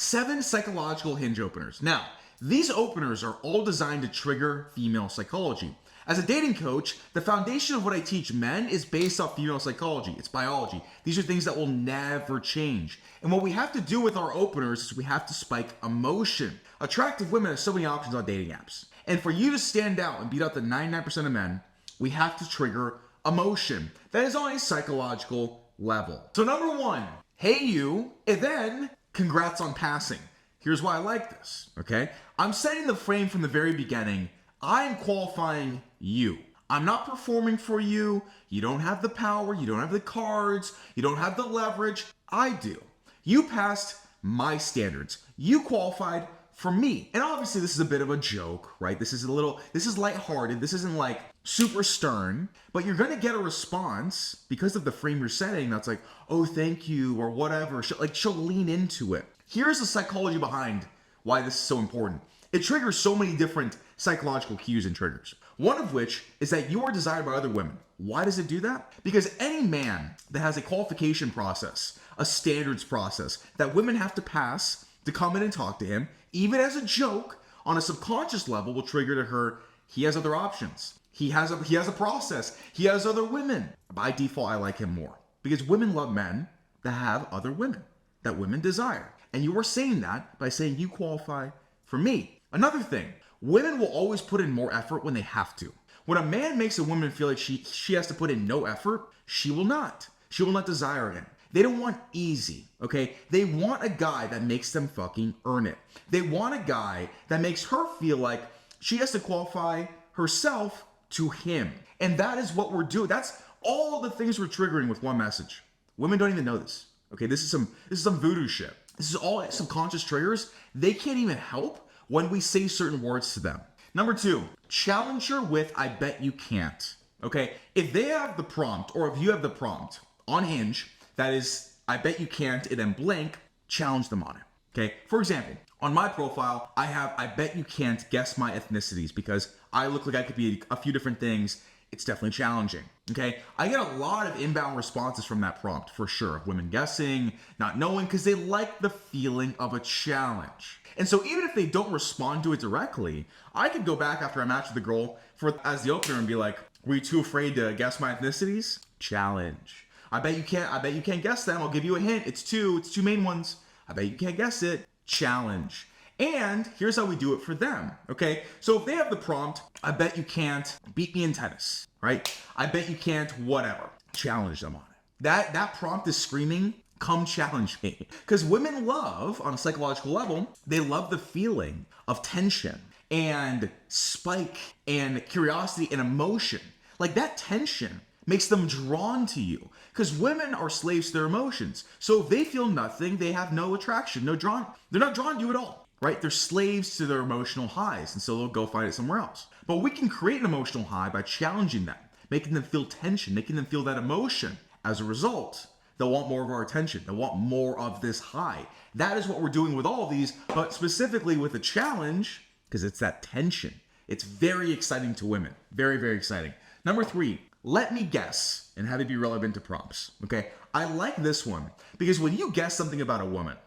7 psychological hinge openers. Now, these openers are all designed to trigger female psychology. As a dating coach, the foundation of what I teach men is based off female psychology. It's biology. These are things that will never change. And what we have to do with our openers is we have to spike emotion. Attractive women have so many options on dating apps. And for you to stand out and beat out the 99% of men, we have to trigger emotion. That is on a psychological level. So number 1, hey you, and then congrats on passing. Here's why I like this, okay? I'm setting the frame from the very beginning. I'm qualifying you. I'm not performing for you. You don't have the power. You don't have the cards. You don't have the leverage. I do. You passed my standards. You qualified for me. And obviously this is a bit of a joke, right? This is lighthearted. This isn't like super stern, but you're going to get a response because of the frame you're setting that's like, oh, thank you, or whatever. She'll lean into it. Here's the psychology behind why this is so important. It triggers so many different psychological cues and triggers. One of which is that you are desired by other women. Why does it do that? Because any man that has a qualification process, a standards process that women have to pass to come in and talk to him, even as a joke, on a subconscious level will trigger to her, he has other options. He has a process. He has other women. By default, I like him more. Because women love men that have other women, that women desire. And you are saying that by saying you qualify for me. Another thing, women will always put in more effort when they have to. When a man makes a woman feel like she has to put in no effort, she will not. She will not desire him. They don't want easy, okay? They want a guy that makes them fucking earn it. They want a guy that makes her feel like she has to qualify herself to him. And that is what we're doing. That's all the things we're triggering with one message. Women don't even know this, okay? This is some voodoo shit. This is all subconscious triggers. They can't even help when we say certain words to them. Number 2, challenge her with I bet you can't. Okay? If they have the prompt, or if you have the prompt on Hinge, that is, I bet you can't, and then blank, challenge them on it. Okay? For example, on my profile, I have I bet you can't guess my ethnicities because I look like I could be a few different things. It's definitely challenging. Okay? I get a lot of inbound responses from that prompt, for sure. Women guessing, not knowing, because they like the feeling of a challenge. And so even if they don't respond to it directly, I could go back after I match with the girl as the opener and be like, were you too afraid to guess my ethnicities? Challenge. I bet you can't guess them. I'll give you a hint. It's two main ones. I bet you can't guess it. Challenge. And here's how we do it for them, okay? So if they have the prompt, I bet you can't beat me in tennis, right? I bet you can't whatever. Challenge them on it. That prompt is screaming, come challenge me. Because women love, on a psychological level, they love the feeling of tension and spike and curiosity and emotion. Like that tension makes them drawn to you. Because women are slaves to their emotions. So if they feel nothing, they have no attraction, they're not drawn to you at all. Right? They're slaves to their emotional highs, and so they'll go find it somewhere else. But we can create an emotional high by challenging them, making them feel tension, making them feel that emotion. As a result, they'll want more of our attention. They'll want more of this high. That is what we're doing with all of these, but specifically with the challenge, because it's that tension. It's very exciting to women. Very, very exciting. Number 3, let me guess, and have it be relevant to prompts. Okay? I like this one, because when you guess something about a woman,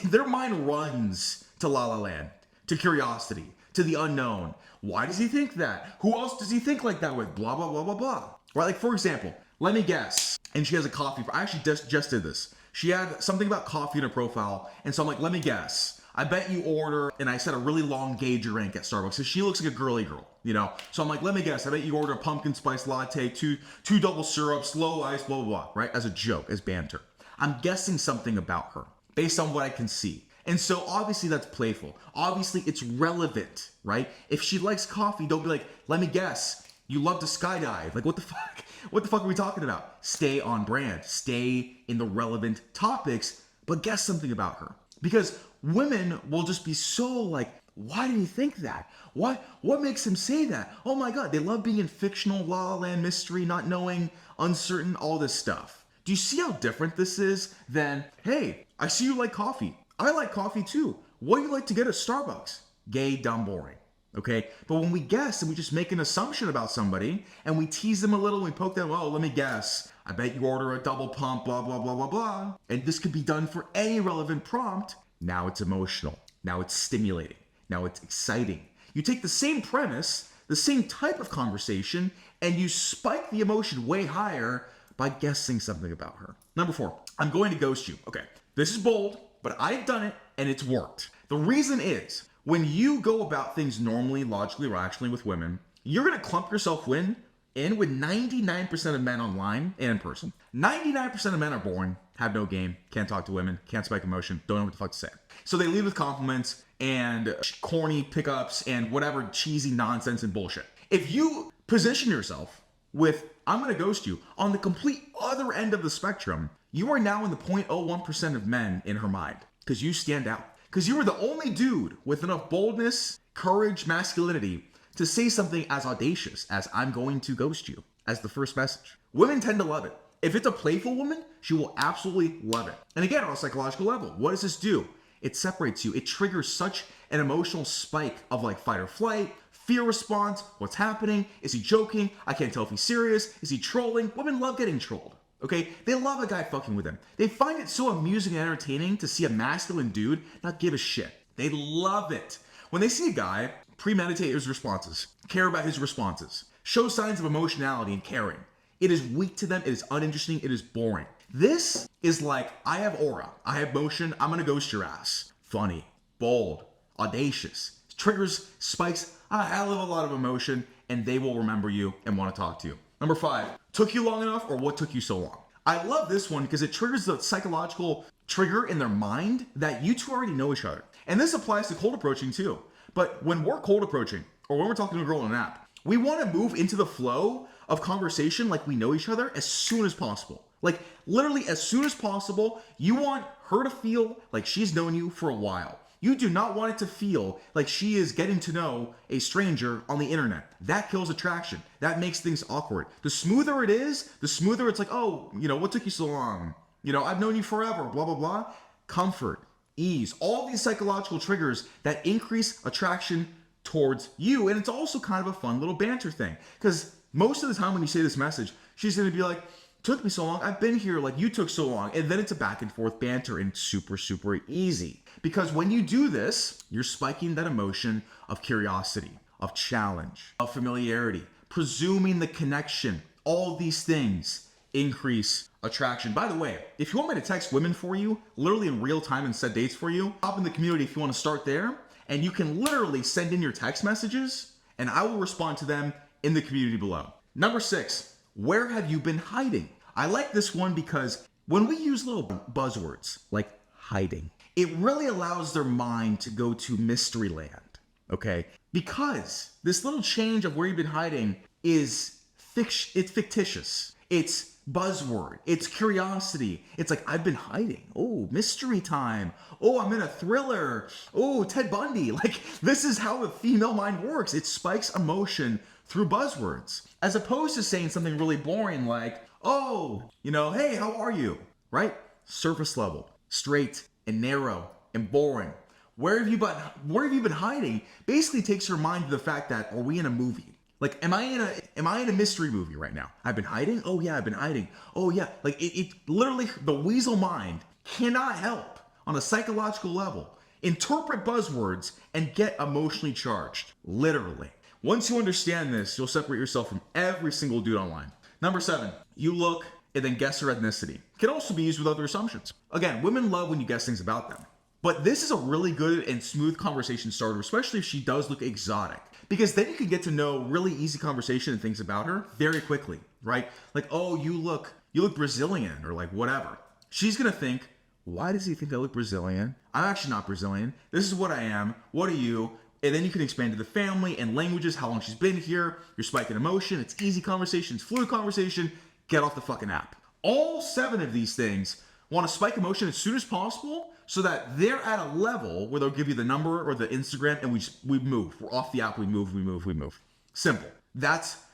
their mind runs to La La Land, to curiosity, to the unknown. Why does he think that? Who else does he think like that with? Blah, blah, blah, blah, blah. Right? Like, for example, let me guess. And she has a coffee. I actually just did this. She had something about coffee in her profile. And so I'm like, let me guess. I bet you order, and I said a really long gay drink at Starbucks. So she looks like a girly girl, you know? So I'm like, let me guess. I bet you order a pumpkin spice latte, two double syrups, low ice, blah, blah, blah. Right? As a joke, as banter. I'm guessing something about her, based on what I can see. And so obviously that's playful. Obviously it's relevant, right? If she likes coffee, don't be like, let me guess, you love to skydive. Like, what the fuck? What the fuck are we talking about? Stay on brand. Stay in the relevant topics, but guess something about her. Because women will just be so like, why do you think that? What makes him say that? Oh my God, they love being in fictional La La Land mystery, not knowing, uncertain, all this stuff. Do you see how different this is than, hey, I see you like coffee. I like coffee too. What do you like to get at Starbucks? Gay, dumb, boring. Okay? But when we guess and we just make an assumption about somebody and we tease them a little and we poke them, oh, let me guess. I bet you order a double pump, blah, blah, blah, blah, blah. And this could be done for any relevant prompt. Now it's emotional. Now it's stimulating. Now it's exciting. You take the same premise, the same type of conversation, and you spike the emotion way higher by guessing something about her. Number 4, I'm going to ghost you. Okay, this is bold, but I've done it and it's worked. The reason is, when you go about things normally, logically, rationally with women, you're going to clump yourself in with 99% of men online and in person. 99% of men are boring, have no game, can't talk to women, can't spike emotion, don't know what the fuck to say. So they lead with compliments and corny pickups and whatever cheesy nonsense and bullshit. If you position yourself with, I'm going to ghost you, on the complete other end of the spectrum, you are now in the 0.01% of men in her mind because you stand out. Because you are the only dude with enough boldness, courage, masculinity to say something as audacious as I'm going to ghost you as the first message. Women tend to love it. If it's a playful woman, she will absolutely love it. And again, on a psychological level, what does this do? It separates you. It triggers such an emotional spike of like fight or flight, fear response, what's happening? Is he joking? I can't tell if he's serious. Is he trolling? Women love getting trolled. Okay? They love a guy fucking with them. They find it so amusing and entertaining to see a masculine dude not give a shit. They love it. When they see a guy premeditate his responses, care about his responses, show signs of emotionality and caring, it is weak to them, it is uninteresting, it is boring. This is like, I have aura, I have motion, I'm gonna ghost your ass. Funny, bold, audacious, triggers, spikes a hell of a lot of emotion, and they will remember you and want to talk to you. Number 5, took you long enough, or what took you so long? I love this one because it triggers the psychological trigger in their mind that you two already know each other. And this applies to cold approaching too. But when we're cold approaching, or when we're talking to a girl on an app, we want to move into the flow of conversation like we know each other as soon as possible. Like literally as soon as possible, you want her to feel like she's known you for a while. You do not want it to feel like she is getting to know a stranger on the internet. That kills attraction. That makes things awkward. The smoother it is, the smoother it's like, oh, what took you so long? I've known you forever, blah, blah, blah. Comfort, ease, all these psychological triggers that increase attraction towards you. And it's also kind of a fun little banter thing. Because most of the time when you say this message, she's going to be like, took me so long, I've been here, like you took so long. And then it's a back and forth banter and super, super easy. Because when you do this, you're spiking that emotion of curiosity, of challenge, of familiarity, presuming the connection. All these things increase attraction. By the way, if you want me to text women for you, literally in real time and set dates for you, hop in the community if you want to start there. And you can literally send in your text messages and I will respond to them in the community below. Number 6, where have you been hiding? I like this one because when we use little buzzwords like hiding, it really allows their mind to go to mystery land, okay? Because this little change of where you've been hiding is it's fictitious. It's buzzword. It's curiosity. It's like, I've been hiding. Oh, mystery time. Oh, I'm in a thriller. Oh, Ted Bundy. Like, this is how the female mind works. It spikes emotion through buzzwords, as opposed to saying something really boring like, oh, hey, how are you? Right? Surface level, straight and narrow and boring. Where have you been hiding? Basically takes your mind to the fact that, are we in a movie? Like, am I in a mystery movie right now? I've been hiding? Oh yeah, I've been hiding. Oh yeah. Like it literally, the weasel mind cannot help on a psychological level interpret buzzwords and get emotionally charged. Literally. Once you understand this, you'll separate yourself from every single dude online. Number 7, you look and then guess her ethnicity. Can also be used with other assumptions. Again, women love when you guess things about them. But this is a really good and smooth conversation starter, especially if she does look exotic. Because then you can get to know really easy conversation and things about her very quickly, right? Like, oh, you look Brazilian or like whatever. She's gonna think, why does he think I look Brazilian? I'm actually not Brazilian. This is what I am. What are you? And then you can expand to the family and languages, how long she's been here, your spike in emotion, it's easy conversation, it's fluid conversation, get off the fucking app. All 7 of these things want to spike emotion as soon as possible so that they're at a level where they'll give you the number or the Instagram and we move. We're off the app, we move. Simple.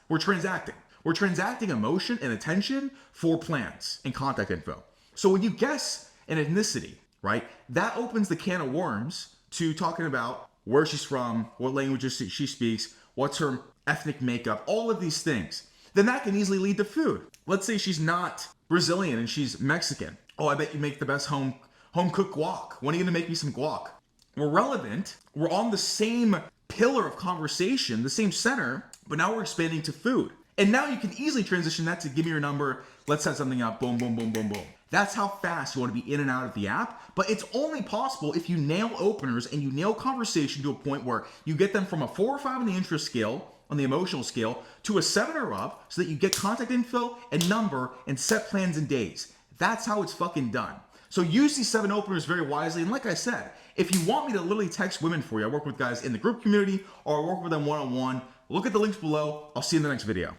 We're transacting. We're transacting emotion and attention for plans and contact info. So when you guess an ethnicity, right, that opens the can of worms to talking about where she's from, what languages she speaks, what's her ethnic makeup, all of these things. Then that can easily lead to food. Let's say she's not Brazilian and she's Mexican. Oh, I bet you make the best home Home cooked guac. When are you gonna make me some guac? We're relevant. We're on the same pillar of conversation, the same center, but now we're expanding to food. And now you can easily transition that to give me your number, let's set something up, boom, boom, boom, boom, boom. That's how fast you want to be in and out of the app, but it's only possible if you nail openers and you nail conversation to a point where you get them from a 4 or 5 on the interest scale, on the emotional scale, to a 7 or up, so that you get contact info and number and set plans and days. That's how it's fucking done. So use these 7 openers very wisely. And like I said, if you want me to literally text women for you, I work with guys in the group community or I work with them one-on-one. Look at the links below. I'll see you in the next video.